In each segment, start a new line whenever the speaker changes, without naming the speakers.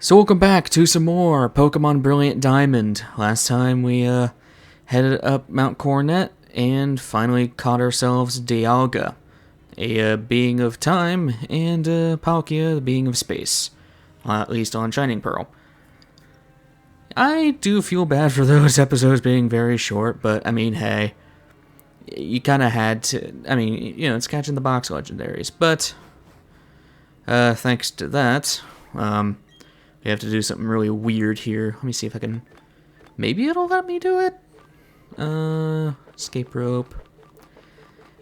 So welcome back to some more Pokemon Brilliant Diamond. Last time we headed up Mount Coronet and finally caught ourselves Dialga, a being of time, and Palkia, the being of space. At least on Shining Pearl. I do feel bad for those episodes being very short, but I mean, hey, you kind of had to. I mean, you know, it's catching the box legendaries, but thanks to that, we have to do something really weird here. Let me see if I can... Maybe it'll let me do it? Escape rope.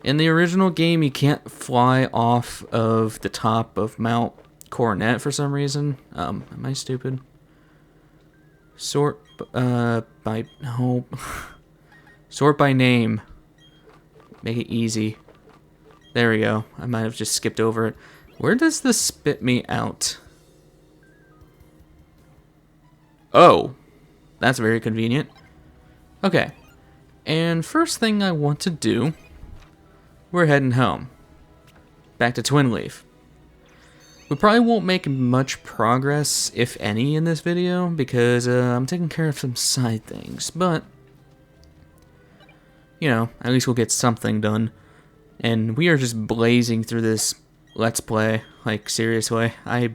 In the original game, you can't fly off of the top of Mount Coronet for some reason. Am I stupid? Sort by... No. Sort by name. Make it easy. There we go. I might have just skipped over it. Where does this spit me out? Oh, that's very convenient. Okay, and first thing I want to do, we're heading home. Back to Twin Leaf. We probably won't make much progress, if any, in this video, because I'm taking care of some side things, but, you know, at least we'll get something done. And we are just blazing through this Let's Play, like, seriously. I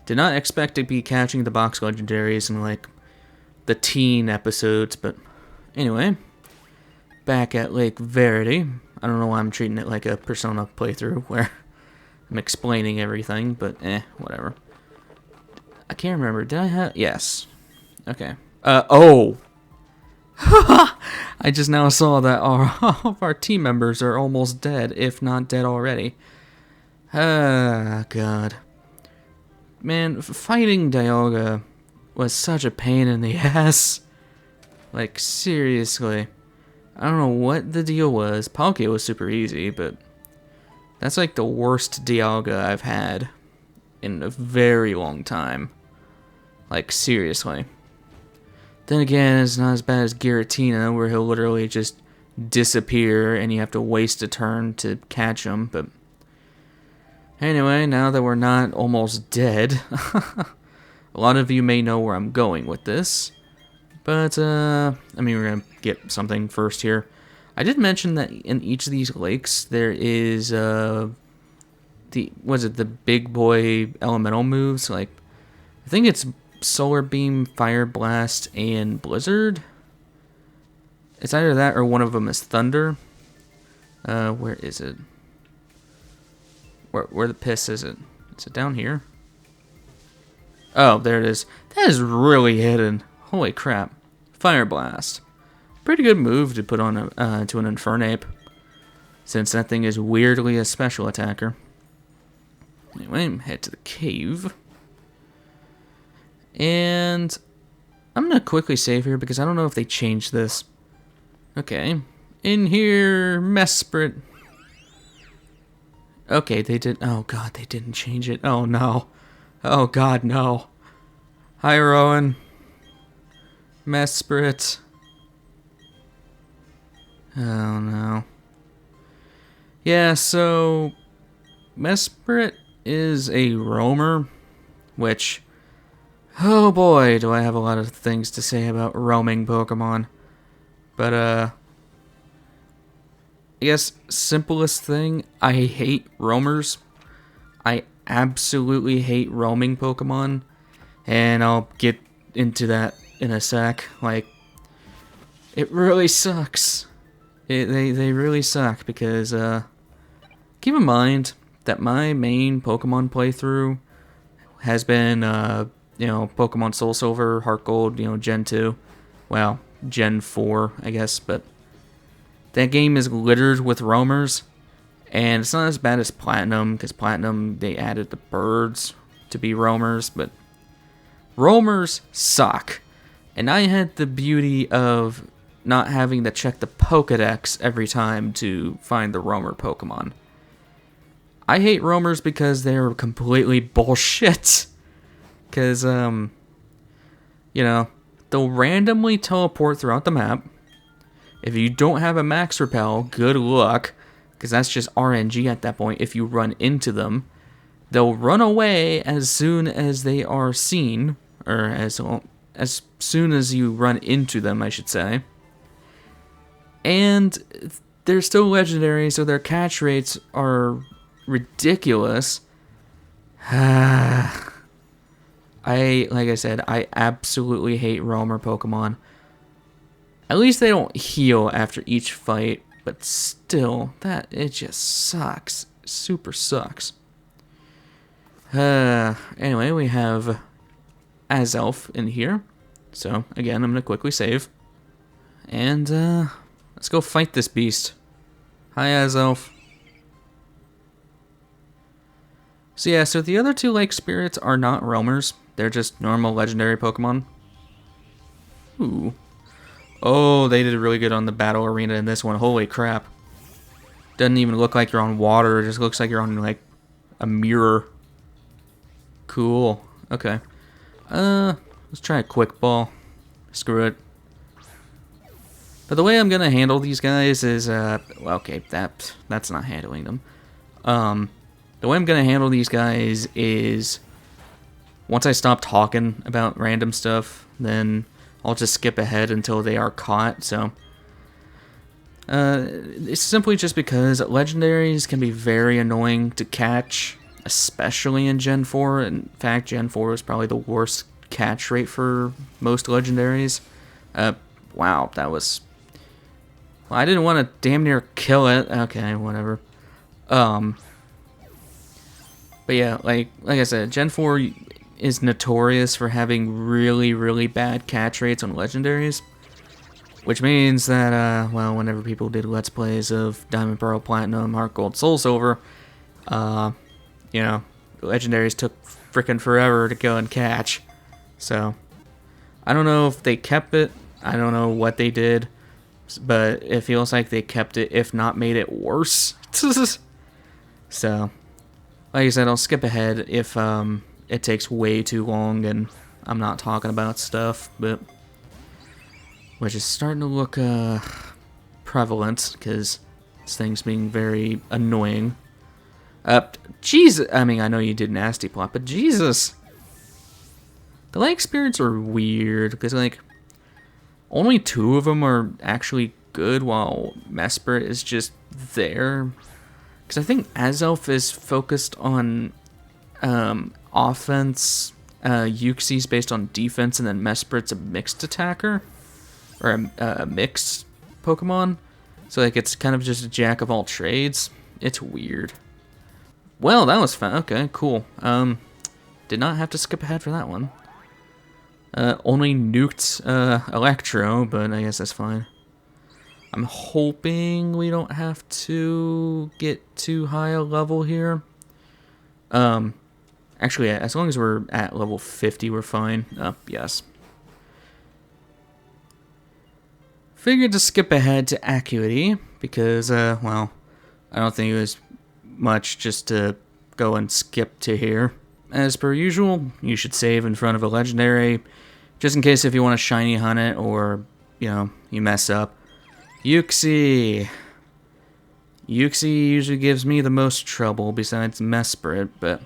did not expect to be catching the box legendaries in, like, the teen episodes, but anyway, back at Lake Verity. I don't know why I'm treating it like a Persona playthrough, where I'm explaining everything, but whatever. I can't remember, did I have... Yes. Okay. Oh! I just now saw that all of our team members are almost dead, if not dead already. Ah, God. Man, fighting Dialga was such a pain in the ass. Like, seriously. I don't know what the deal was. Palkia was super easy, but that's like the worst Dialga I've had in a very long time. Like, seriously. Then again, it's not as bad as Giratina, where he'll literally just disappear and you have to waste a turn to catch him, but... Anyway, now that we're not almost dead, a lot of you may know where I'm going with this, but, I mean, we're gonna get something first here. I did mention that in each of these lakes, there is, the big boy elemental moves, like, I think it's Solar Beam, Fire Blast, and Blizzard? It's either that or one of them is Thunder. Where is it? Where the piss is it? Is it down here? Oh, there it is. That is really hidden. Holy crap. Fire Blast. Pretty good move to put on to an Infernape, since that thing is weirdly a special attacker. Anyway, head to the cave. And I'm going to quickly save here because I don't know if they changed this. Okay. In here, Mesprit. Okay, they did. Oh, God, they didn't change it. Oh, no. Oh, God, no. Hi, Rowan. Mesprit. Oh, no. Yeah, so... Mesprit is a roamer, which... Oh, boy, do I have a lot of things to say about roaming Pokemon. But, I guess, simplest thing, I hate roamers. I absolutely hate roaming Pokemon, and I'll get into that in a sec. Like, it really sucks. They really suck, because, keep in mind that my main Pokemon playthrough has been, you know, Pokemon Soul Silver, Heart Gold, you know, Gen 2. Well, Gen 4, I guess, but... That game is littered with roamers, and it's not as bad as Platinum, because Platinum, they added the birds to be roamers, but roamers suck. And I had the beauty of not having to check the Pokedex every time to find the roamer Pokemon. I hate roamers because they're completely bullshit. Because, you know, they'll randomly teleport throughout the map. If you don't have a max repel, good luck, because that's just RNG at that point if you run into them. they'll run away as soon as they are seen, or as soon as you run into them, I should say. And they're still legendary, so their catch rates are ridiculous. Like I said, I absolutely hate roamer Pokemon. At least they don't heal after each fight, but still, it just sucks. Super sucks. Anyway, we have Azelf in here. So, again, I'm gonna quickly save. And, let's go fight this beast. Hi, Azelf. So yeah, so the other two lake spirits are not roamers. They're just normal legendary Pokemon. Ooh. Oh, they did really good on the battle arena in this one. Holy crap. Doesn't even look like you're on water. It just looks like you're on, like, a mirror. Cool. Okay. Let's try a quick ball. Screw it. But the way I'm gonna handle these guys is, well, okay, that's not handling them. The way I'm gonna handle these guys is, once I stop talking about random stuff, then I'll just skip ahead until they are caught, so. It's simply just because legendaries can be very annoying to catch, especially in Gen 4. In fact, Gen 4 is probably the worst catch rate for most legendaries. Wow, that was... Well, I didn't want to damn near kill it. Okay, whatever. But yeah, like I said, Gen 4 is notorious for having really, really bad catch rates on legendaries. Which means that, well, whenever people did Let's Plays of Diamond, Pearl, Platinum, Heart Gold, Soul Silver, you know, legendaries took frickin' forever to go and catch. So, I don't know if they kept it, I don't know what they did, but it feels like they kept it, if not made it worse. So, like I said, I'll skip ahead if it takes way too long and I'm not talking about stuff, but... Which is starting to look prevalent, because this thing's being very annoying. Jesus! I mean, I know you did Nasty Plot, but Jesus! The lake spirits are weird, because, like, only 2 of them are actually good, while Mesprit is just there. Because I think Azelf is focused on offense, Uxie's based on defense, and then Mesprit's a mixed attacker. Or a mixed Pokemon. So, like, it's kind of just a jack of all trades. It's weird. Well, that was fun. Okay, cool. Did not have to skip ahead for that one. Only nuked Electro, but I guess that's fine. I'm hoping we don't have to get too high a level here. Actually, as long as we're at level 50, we're fine. Yes. Figured to skip ahead to Acuity, because, well, I don't think it was much just to go and skip to here. As per usual, you should save in front of a legendary, just in case if you want to shiny hunt it, or, you know, you mess up. Uxie! Uxie usually gives me the most trouble, besides Mesprit, but...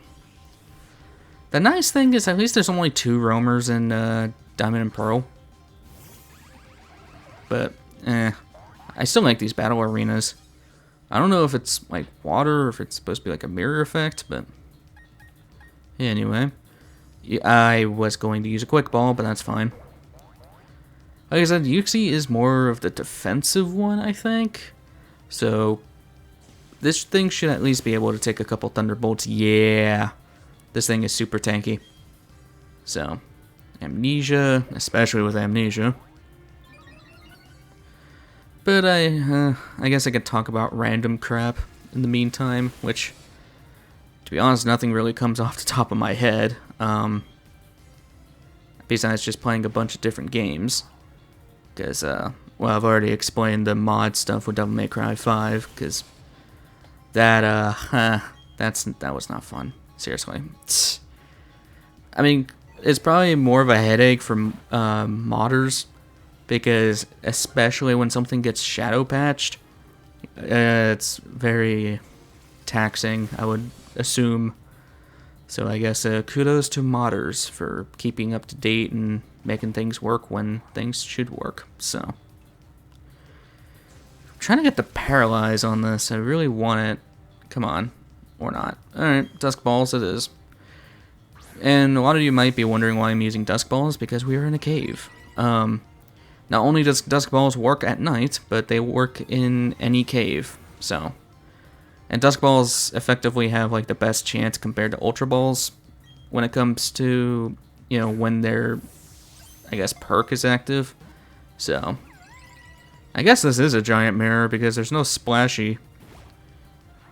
The nice thing is, at least there's only 2 roamers in, Diamond and Pearl. But, I still like these battle arenas. I don't know if it's like water or if it's supposed to be like a mirror effect, but anyway. I was going to use a quick ball, but that's fine. Like I said, Uxie is more of the defensive one, I think. So, this thing should at least be able to take a couple Thunderbolts. Yeah, this thing is super tanky. So, Amnesia, especially with Amnesia. But I guess I could talk about random crap in the meantime, which, to be honest, nothing really comes off the top of my head. Besides just playing a bunch of different games. Because, well, I've already explained the mod stuff with Devil May Cry 5, because that, that was not fun. Seriously. I mean, it's probably more of a headache for modders. Because, especially when something gets shadow patched, it's very taxing, I would assume. So I guess kudos to modders for keeping up to date and making things work when things should work. So I'm trying to get the paralyze on this. I really want it. Come on. Or not. Alright, Dusk Balls it is. And a lot of you might be wondering why I'm using Dusk Balls, because we are in a cave. Not only does Dusk Balls work at night, but they work in any cave. So, and Dusk Balls effectively have like the best chance compared to Ultra Balls when it comes to, you know, when their, I guess, perk is active. So, I guess this is a giant mirror because there's no splashy.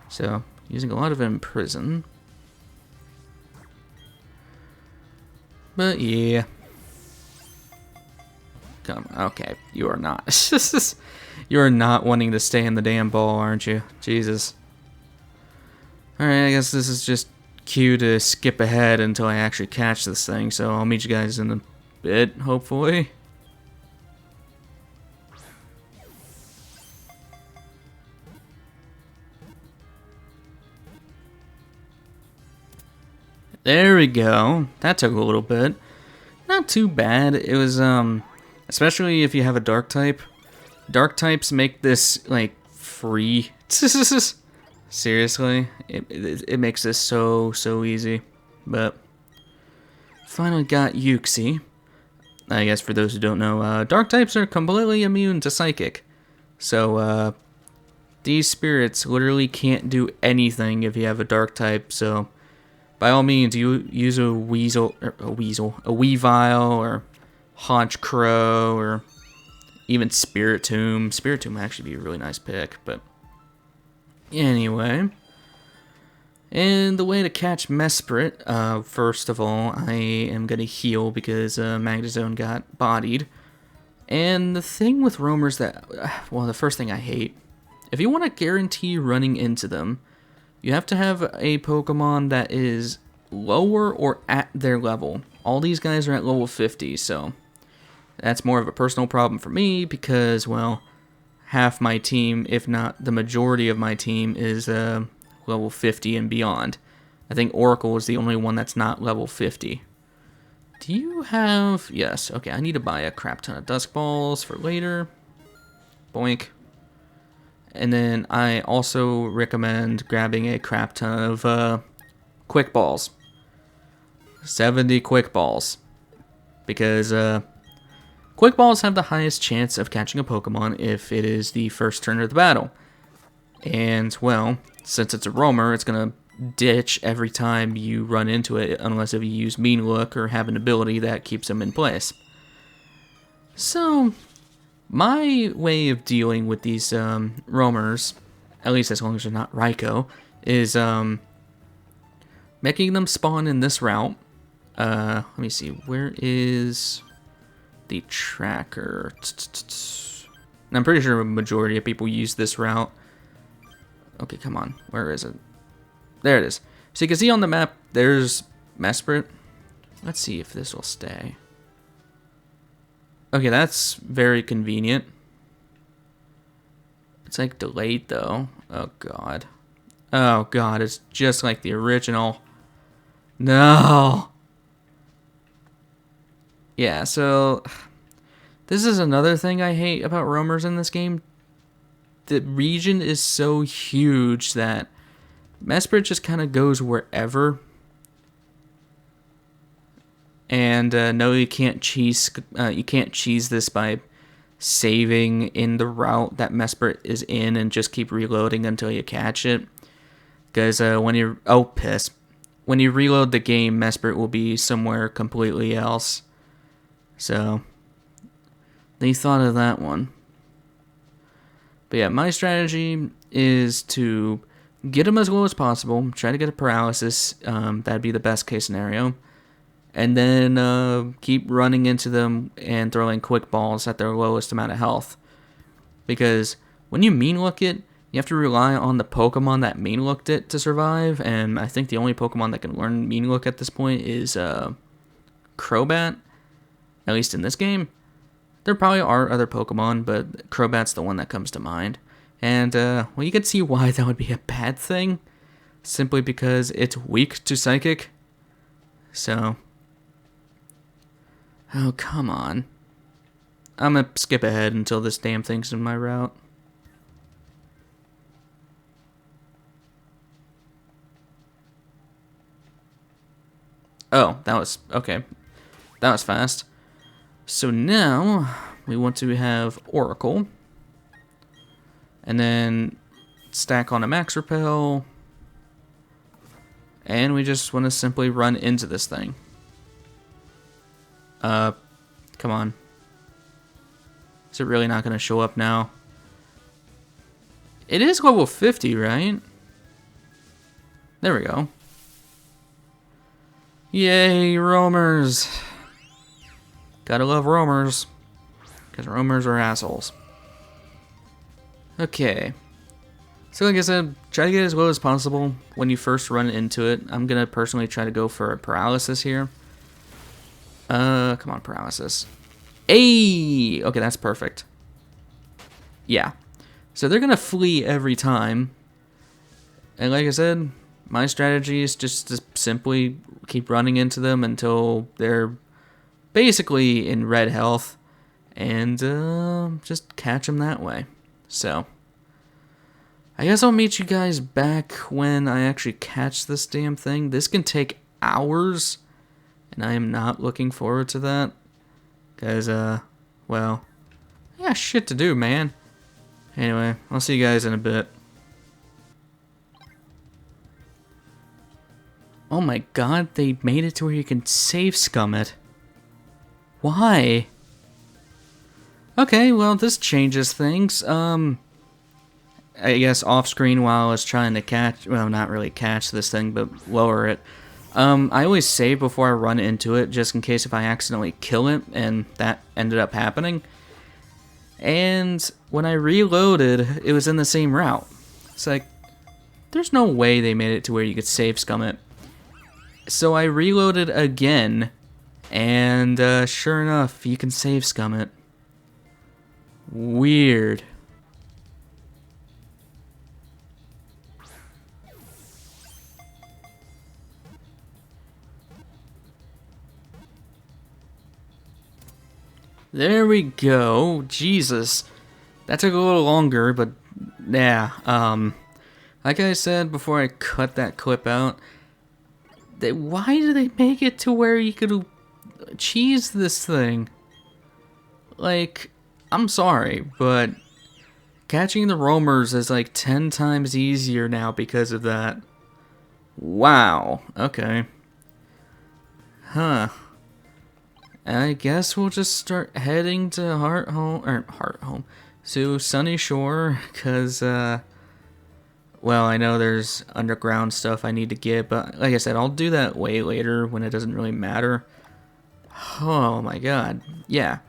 So, using a lot of Imprison. But yeah. Come, okay, you are not. You are not wanting to stay in the damn ball, aren't you? Jesus. Alright, I guess this is just cue to skip ahead until I actually catch this thing, so I'll meet you guys in a bit, hopefully. There we go. That took a little bit. Not too bad. It was, especially if you have a dark type. Dark types make this, like, free. Seriously. It makes this so easy. But, finally got Uxie. I guess for those who don't know, dark types are completely immune to psychic. So, these spirits literally can't do anything if you have a dark type, so by all means, you use a Weevil, or Haunch Crow, or even Spirit Tomb. Spirit Tomb would actually be a really nice pick, but anyway. And the way to catch Mesprit, first of all, I am going to heal because Magnezone got bodied. And the thing with roamers that, well, the first thing I hate, if you want to guarantee running into them, you have to have a Pokemon that is lower or at their level. All these guys are at level 50, so that's more of a personal problem for me because, well, half my team, if not the majority of my team, is level 50 and beyond. I think Oracle is the only one that's not level 50. Do you have... Yes, okay, I need to buy a crap ton of Dusk Balls for later. Boink. And then I also recommend grabbing a crap ton of Quick Balls. 70 Quick Balls. Because Quick Balls have the highest chance of catching a Pokemon if it is the first turn of the battle. And, well, since it's a roamer, it's going to ditch every time you run into it, unless if you use Mean Look or have an ability that keeps them in place. So, my way of dealing with these roamers, at least as long as they're not Raikou, is making them spawn in this route. Let me see, where is the tracker? And I'm pretty sure a majority of people use this route. Okay, come on, where is it? There it is. So you can see on the map, there's Mesprit. Let's see if this will stay. Okay, that's very convenient. It's like delayed though. Oh god. Oh god, it's just like the original. No! Yeah, so this is another thing I hate about roamers in this game. The region is so huge that Mesprit just kind of goes wherever. And no, you can't cheese this by saving in the route that Mesprit is in and just keep reloading until you catch it. Because when you when you reload the game, Mesprit will be somewhere completely else. So they thought of that one. But yeah, my strategy is to get them as low as possible, try to get a paralysis. That'd be the best case scenario. And then keep running into them and throwing Quick Balls at their lowest amount of health. Because when you Mean Look it, you have to rely on the Pokemon that Mean Looked it to survive. And I think the only Pokemon that can learn Mean Look at this point is Crobat. At least in this game. There probably are other Pokemon, but Crobat's the one that comes to mind. And, well, you can see why that would be a bad thing. Simply because it's weak to Psychic. So, oh, come on. I'm gonna skip ahead until this damn thing's in my route. Oh, that was, okay. That was fast. So now, we want to have Oracle. And then stack on a max repel. And we just want to simply run into this thing. Come on. Is it really not going to show up now? It is level 50, right? There we go. Yay, roamers. Gotta love roamers. Because roamers are assholes. Okay. So like I said, try to get as low as possible when you first run into it. I'm gonna personally try to go for a paralysis here. Come on, paralysis. Hey! Okay, that's perfect. Yeah. So they're gonna flee every time. And like I said, my strategy is just to simply keep running into them until they're basically in red health. And just catch them that way. So, I guess I'll meet you guys back when I actually catch this damn thing. This can take hours, and I am not looking forward to that. Because, well, I got shit to do, man. Anyway, I'll see you guys in a bit. Oh my god, they made it to where you can save scum it. Why? Okay, well, this changes things. I guess off screen while I was trying to catch, well, not really catch this thing, but lower it. I always save before I run into it, just in case if I accidentally kill it, and that ended up happening. And when I reloaded, it was in the same route. It's like, there's no way they made it to where you could save scum it. So I reloaded again, and sure enough, you can save scum it. Weird. There we go. Jesus. That took a little longer, but yeah. Like I said before I cut that clip out, why do they make it to where you could cheese this thing? Like, I'm sorry, but catching the roamers is like 10 times easier now because of that. Wow. Okay. Huh. I guess we'll just start heading to Hearthome, to Sunny Shore, because, well, I know there's underground stuff I need to get, but like I said, I'll do that way later when it doesn't really matter. Oh my god. Yeah.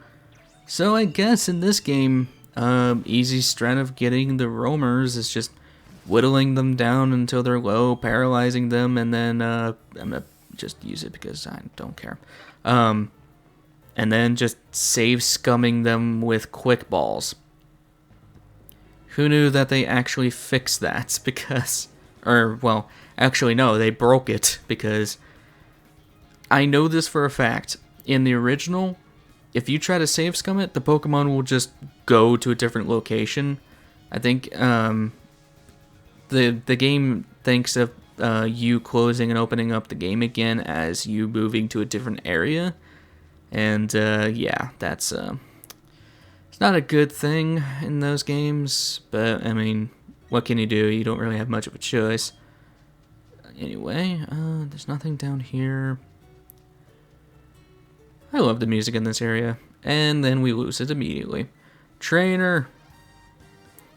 So I guess in this game, easy strat of getting the roamers is just whittling them down until they're low, paralyzing them, and then, I'm gonna just use it because I don't care. And then just save scumming them with quick balls. Who knew that they actually fixed that? Because, or, well, actually no, they broke it, because I know this for a fact. In the original, if you try to save scum it, the Pokemon will just go to a different location. I think the game thinks of you closing and opening up the game again as you moving to a different area. And yeah, that's it's not a good thing in those games, but I mean, what can you do? You don't really have much of a choice. Anyway, there's nothing down here. I love the music in this area. And then we lose it immediately. Trainer!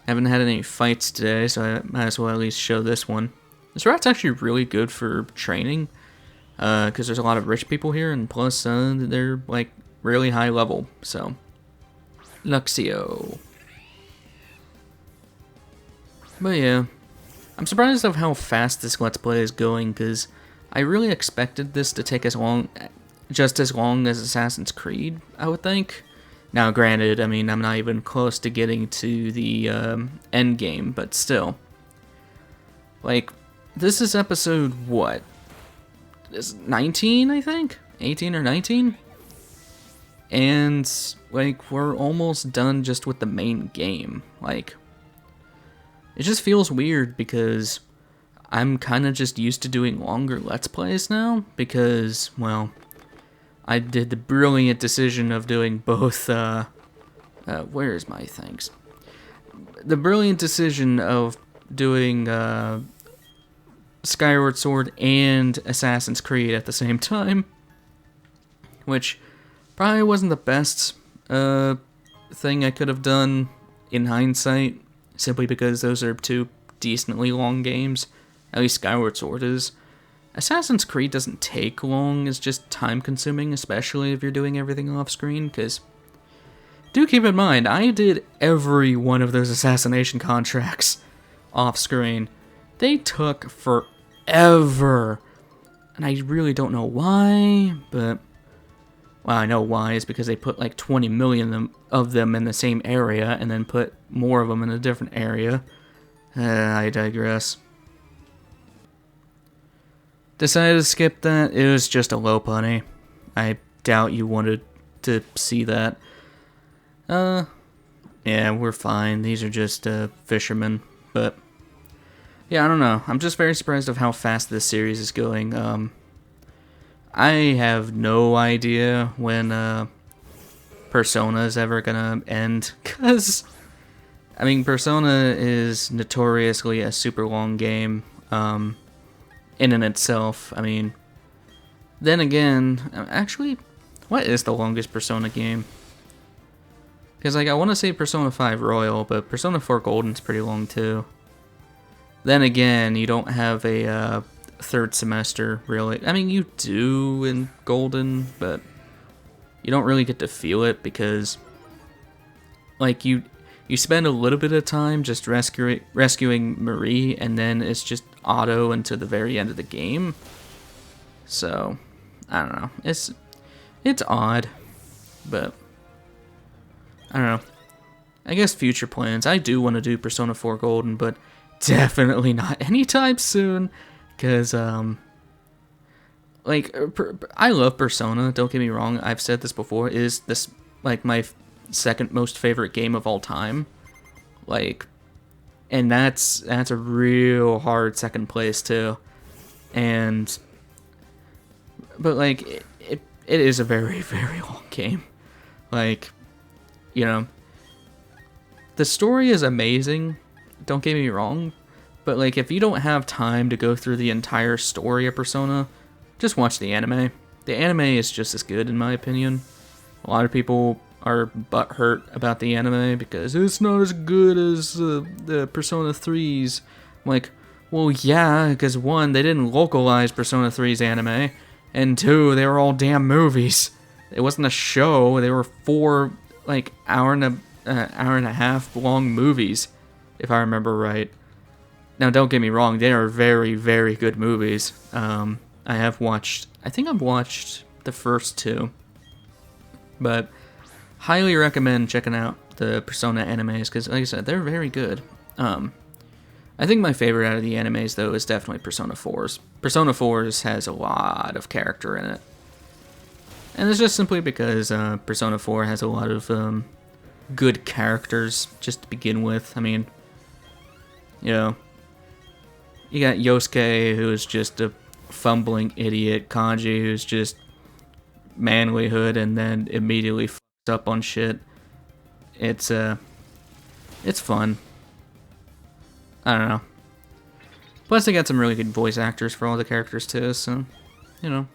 Haven't had any fights today, so I might as well at least show this one. This route's actually really good for training, because there's a lot of rich people here, and plus they're like really high level, so. Luxio. But yeah, I'm surprised of how fast this Let's Play is going, because I really expected this to take just as long as Assassin's Creed, I would think. Now granted, I mean, I'm not even close to getting to the end game, but still. Like, this is episode, what? is 19, I think? 18 or 19? And, like, we're almost done just with the main game. Like, it just feels weird because I'm kind of just used to doing longer Let's Plays now because, well, I did the brilliant decision of doing both, where's my thanks? The brilliant decision of doing, Skyward Sword and Assassin's Creed at the same time, which probably wasn't the best thing I could have done in hindsight, simply because those are two decently long games. At least Skyward Sword is. Assassin's Creed doesn't take long, it's just time consuming, especially if you're doing everything off screen, because do keep in mind, I did every one of those assassination contracts off screen. They took forever, and I really don't know why, but, well, I know why. It's because they put like 20 million of them in the same area, and then put more of them in a different area. I digress. Decided to skip that. It was just a low punny. I doubt you wanted to see that. Yeah, we're fine. These are just, fishermen, but yeah, I don't know. I'm just very surprised of how fast this series is going. I have no idea when, Persona is ever gonna end, because, I mean, Persona is notoriously a super long game, in and itself. I mean, then again, actually, what is the longest Persona game? Because, like, I want to say Persona 5 Royal, but Persona 4 Golden's pretty long, too. Then again, you don't have a, third semester, really. I mean, you do in Golden, but you don't really get to feel it because, like, you spend a little bit of time just rescuing Marie, and then it's just auto until the very end of the game. So, I don't know. It's odd, but I don't know. I guess future plans. I do want to do Persona 4 Golden, but definitely not anytime soon, because, like, I love Persona, don't get me wrong, I've said this before, is this, like, my second most favorite game of all time, like, and that's a real hard second place, too, and, but, like, it is a very, very long game, like, you know, the story is amazing, don't get me wrong, but, like, if you don't have time to go through the entire story of Persona, just watch the anime. The anime is just as good, in my opinion. A lot of people are butthurt about the anime because it's not as good as the Persona 3's. I'm like, well, yeah, because one, they didn't localize Persona 3's anime, and two, they were all damn movies. It wasn't a show. They were 4, like, hour and a half long movies, if I remember right. Now, don't get me wrong, they are very, very good movies. I think I've watched the first 2, but highly recommend checking out the Persona animes, because, like I said, they're very good. I think my favorite out of the animes, though, is definitely Persona 4's. Persona 4's has a lot of character in it. And it's just simply because Persona 4 has a lot of good characters, just to begin with. I mean, you know, you got Yosuke, who is just a fumbling idiot, Kanji, who's just manlyhood and then immediately fucks up on shit. It's fun. I don't know. Plus, they got some really good voice actors for all the characters, too, so, you know.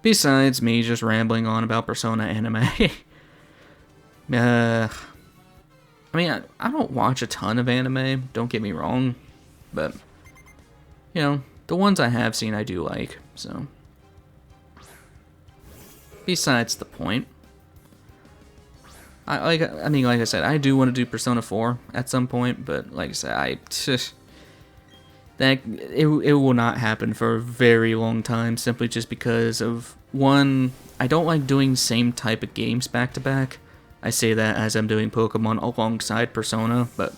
Besides me just rambling on about Persona anime. I mean, I don't watch a ton of anime, don't get me wrong, but, you know, the ones I have seen I do like, so. Besides the point. Like I said, I do want to do Persona 4 at some point, but like I said, it will not happen for a very long time, simply just because of, one, I don't like doing same type of games back to back. I say that as I'm doing Pokemon alongside Persona, but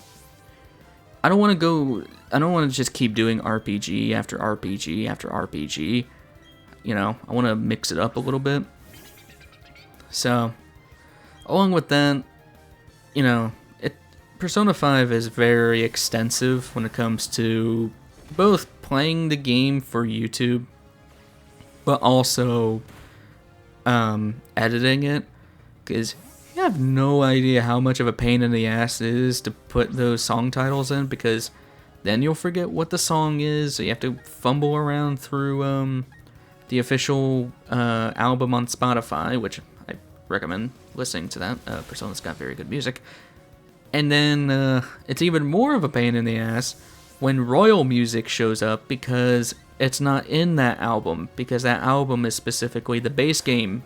I don't want to go. I don't want to just keep doing RPG after RPG after RPG. You know, I want to mix it up a little bit. So, along with that, you know, Persona 5 is very extensive when it comes to both playing the game for YouTube, but also editing it, because you have no idea how much of a pain in the ass it is to put those song titles in, because then you'll forget what the song is, so you have to fumble around through the official album on Spotify, which I recommend listening to that. Persona's got very good music. And then it's even more of a pain in the ass when royal music shows up, because it's not in that album, because that album is specifically the base game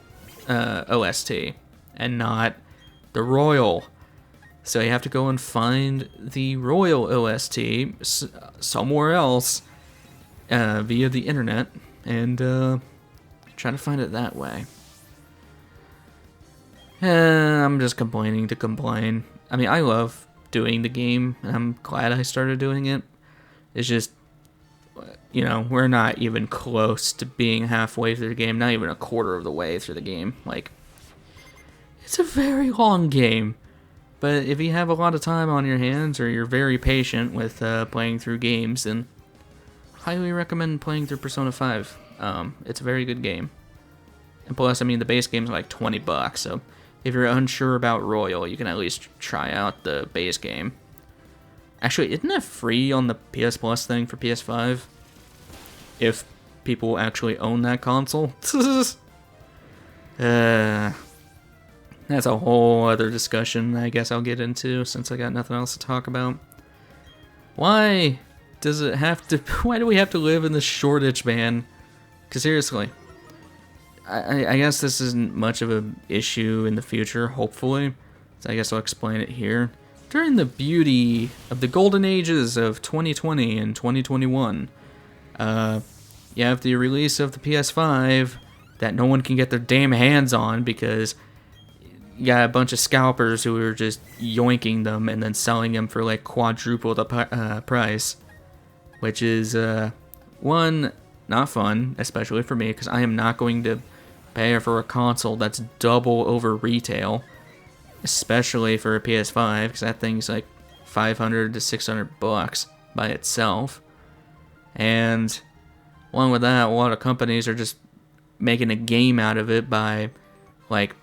OST and not the royal. So you have to go and find the royal OST somewhere else via the internet and try to find it that way. I'm just complaining to complain. I mean, I love doing the game, and I'm glad I started doing it. It's just, you know, we're not even close to being halfway through the game, not even a quarter of the way through the game. Like, it's a very long game, but if you have a lot of time on your hands, or you're very patient with playing through games, then highly recommend playing through Persona 5. It's a very good game. And plus, I mean, the base game's like $20, so if you're unsure about Royal, you can at least try out the base game. Actually, isn't that free on the PS Plus thing for PS5? If people actually own that console? That's a whole other discussion I guess I'll get into, since I got nothing else to talk about. Why does it have to... Why do we have to live in this shortage, man? Because seriously... I guess this isn't much of an issue in the future, hopefully. So I guess I'll explain it here. During the beauty of the golden ages of 2020 and 2021, you have the release of the PS5 that no one can get their damn hands on, because you got a bunch of scalpers who are just yoinking them and then selling them for like quadruple the price. Which is, one, not fun, especially for me, because I am not going to pay for a console that's double over retail, especially for a PS5, because that thing's like $500 to $600 by itself. And along with that, a lot of companies are just making a game out of it by like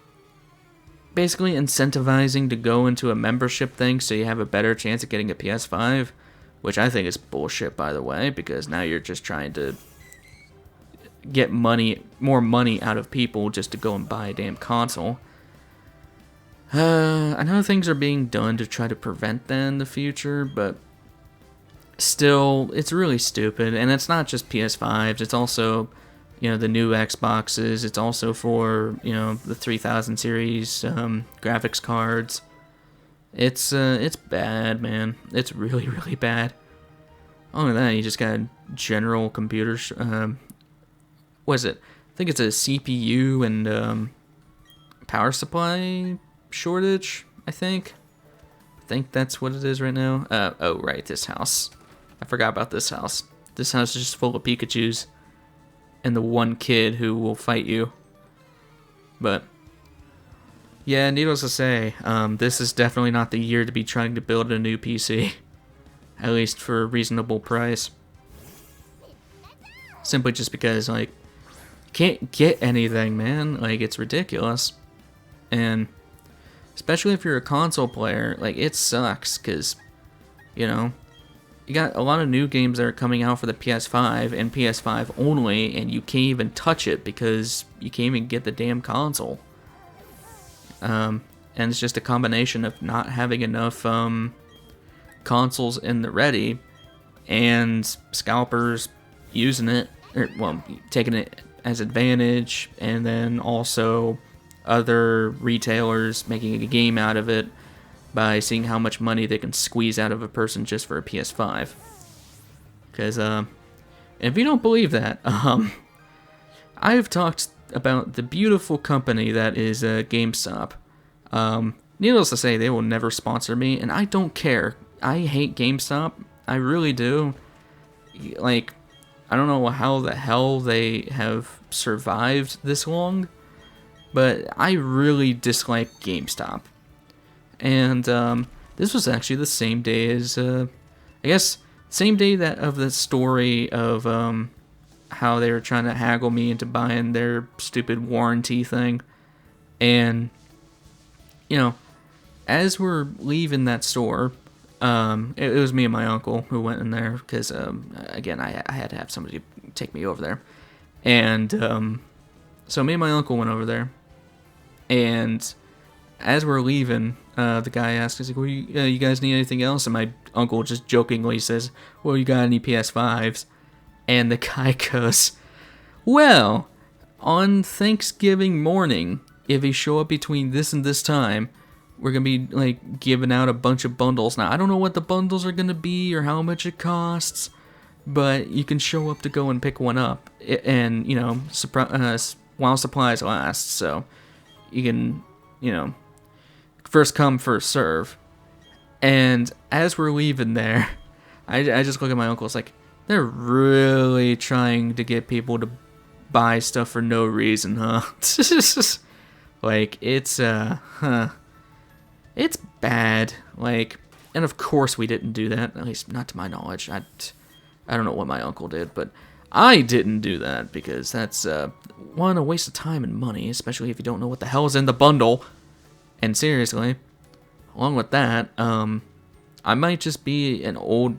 basically incentivizing to go into a membership thing so you have a better chance of getting a PS5, which I think is bullshit, by the way, because now you're just trying to get more money out of people just to go and buy a damn console. I know things are being done to try to prevent that in the future, but still, it's really stupid. And it's not just PS5s, it's also, you know, the new Xboxes, it's also for, you know, the 3000 series graphics cards. It's bad, man. It's really, really bad. Other than that, you just got general computers, what is it? I think it's a CPU and power supply shortage, I think that's what it is right now. Oh, right, this house. I forgot about this house. This house is just full of Pikachus and the one kid who will fight you. But, yeah, needless to say, this is definitely not the year to be trying to build a new PC. At least for a reasonable price. Simply just because, like, can't get anything, man. Like, it's ridiculous. And especially if you're a console player, like, it sucks, because, you know, you got a lot of new games that are coming out for the PS5 and PS5 only, and you can't even touch it because you can't even get the damn console. And it's just a combination of not having enough consoles in the ready, and scalpers using it, or, well, taking it as advantage, and then also other retailers making a game out of it by seeing how much money they can squeeze out of a person just for a PS5. Because, if you don't believe that, I've talked about the beautiful company that is GameStop. Needless to say, they will never sponsor me, and I don't care. I hate GameStop. I really do. Like, I don't know how the hell they have survived this long, but I really dislike GameStop. And this was actually the same day as, I guess, same day that of the story of how they were trying to haggle me into buying their stupid warranty thing. And, you know, as we're leaving that store, it was me and my uncle who went in there because, again, I had to have somebody take me over there. And so me and my uncle went over there. And as we're leaving, the guy asked, he's like, well, you guys need anything else? And my uncle just jokingly says, well, you got any PS5s? And the guy goes, well, on Thanksgiving morning, if you show up between this and this time, we're going to be, like, giving out a bunch of bundles. Now, I don't know what the bundles are going to be or how much it costs, but you can show up to go and pick one up. And, you know, while supplies last, so you can, you know, first come, first serve. And as we're leaving there, I just look at my uncle. It's like, they're really trying to get people to buy stuff for no reason, huh? Like, it's it's bad. Like, and of course we didn't do that. At least not to my knowledge. I don't know what my uncle did, but I didn't do that because that's one, a waste of time and money, especially if you don't know what the hell is in the bundle. And seriously, along with that, I might just be an old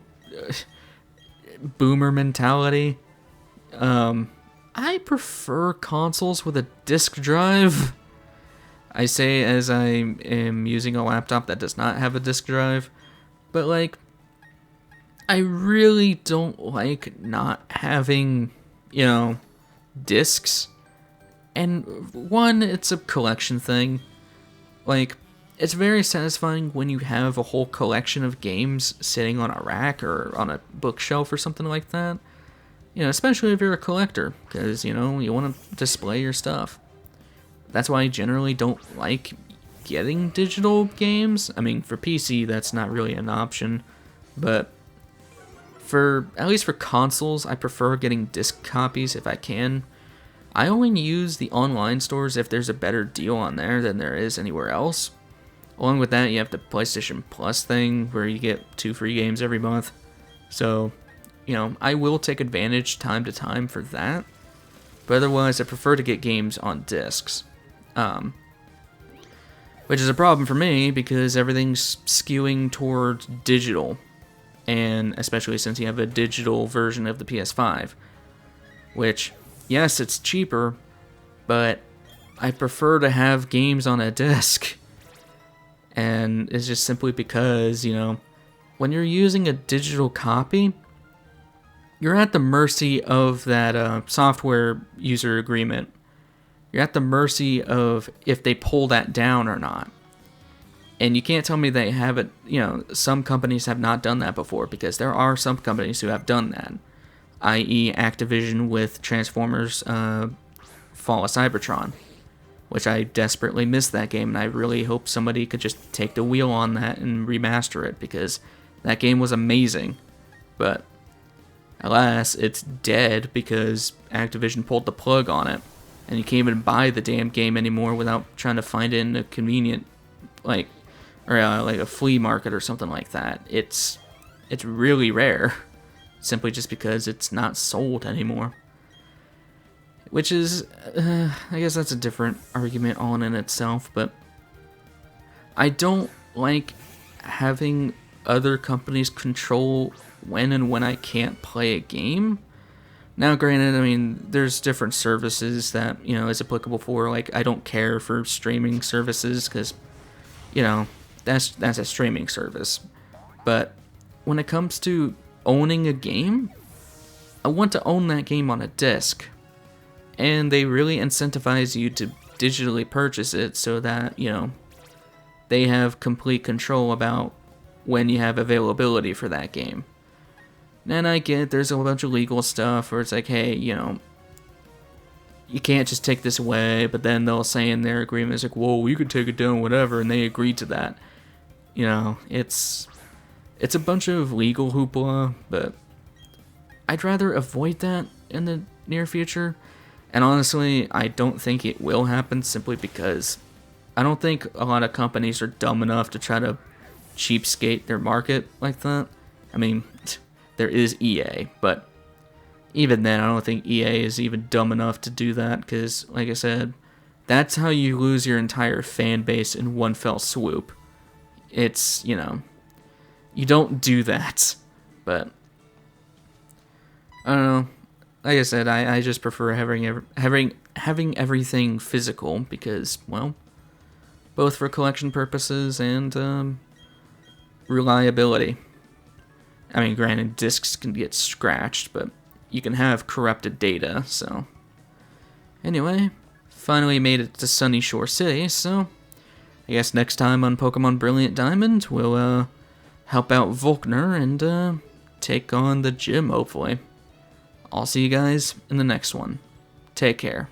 boomer mentality. I prefer consoles with a disk drive. I say as I am using a laptop that does not have a disk drive, but like, I really don't like not having, you know, discs. And one, it's a collection thing. Like, it's very satisfying when you have a whole collection of games sitting on a rack or on a bookshelf or something like that. You know, especially if you're a collector, because, you know, you want to display your stuff. That's why I generally don't like getting digital games. I mean, for PC, that's not really an option. But at least for consoles, I prefer getting disc copies if I can. I only use the online stores if there's a better deal on there than there is anywhere else. Along with that, you have the PlayStation Plus thing where you get 2 free games every month. So, you know, I will take advantage time to time for that. But otherwise, I prefer to get games on discs. Which is a problem for me because everything's skewing towards digital. And especially since you have a digital version of the PS5. Which, yes, it's cheaper, but I prefer to have games on a disc. And it's just simply because, you know, when you're using a digital copy, you're at the mercy of that software user agreement. You're at the mercy of if they pull that down or not. And you can't tell me they haven't, you know, some companies have not done that before, because there are some companies who have done that. I.e. Activision with Transformers Fall of Cybertron, which I desperately missed that game, and I really hope somebody could just take the wheel on that and remaster it, because that game was amazing. But alas, it's dead because Activision pulled the plug on it, and you can't even buy the damn game anymore without trying to find it in a convenient, like a flea market or something like that. It's really rare, simply just because it's not sold anymore. Which is, I guess that's a different argument all in itself, but I don't like having other companies control when and when I can't play a game. Now, granted, I mean, there's different services that, you know, is applicable for. Like, I don't care for streaming services because, you know, that's a streaming service. But when it comes to owning a game, I want to own that game on a disc. And they really incentivize you to digitally purchase it so that, you know, they have complete control about when you have availability for that game. And I get there's a bunch of legal stuff where it's like, hey, you know, you can't just take this away, but then they'll say in their agreement, it's like, whoa, you could take it down, whatever, and they agree to that. You know, it's It's a bunch of legal hoopla, but I'd rather avoid that in the near future. And honestly, I don't think it will happen simply because I don't think a lot of companies are dumb enough to try to cheapskate their market like that. I mean, there is EA, but even then, I don't think EA is even dumb enough to do that because, like I said, that's how you lose your entire fan base in one fell swoop. It's, you know, you don't do that. But I don't know. Like I said, I just prefer having everything physical because, well, both for collection purposes and reliability. I mean, granted, discs can get scratched, but you can have corrupted data, so. Anyway, finally made it to Sunny Shore City, so I guess next time on Pokemon Brilliant Diamond, we'll help out Volkner and take on the gym, hopefully. I'll see you guys in the next one. Take care.